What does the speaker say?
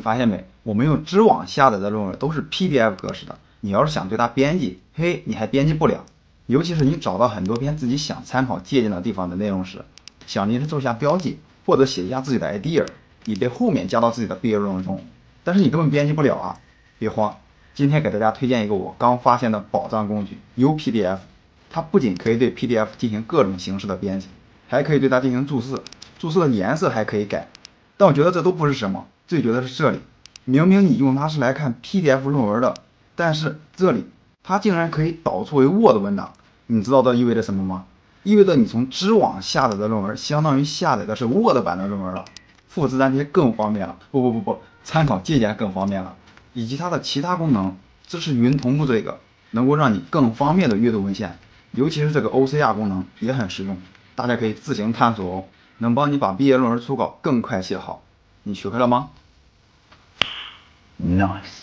你发现没？我们用知网下载的论文都是 PDF 格式的，你要是想对它编辑，嘿，你还编辑不了。尤其是你找到很多篇自己想参考借鉴的地方的内容时，想临时做一下标记，或者写一下自己的 idea， 以便后面加到自己的毕业论文中。但是你根本编辑不了啊，别慌。今天给大家推荐一个我刚发现的宝藏工具 UPDF， 它不仅可以对 PDF 进行各种形式的编辑，还可以对它进行注释，注释的颜色还可以改。但我觉得这都不是什么，最绝的是这里，明明你用它是来看 PDF 论文的，但是这里它竟然可以导出为 Word 文档。你知道这意味着什么吗？意味着你从知网下载的论文，相当于下载的是 Word 版的论文了，复制粘贴更方便了。不，参考借鉴更方便了。以及它的其他功能，支持云同步，这个能够让你更方便的阅读文献，尤其是这个 OCR 功能也很实用，大家可以自行探索哦，能帮你把毕业论文初稿更快写好。你学会了吗？ Nice。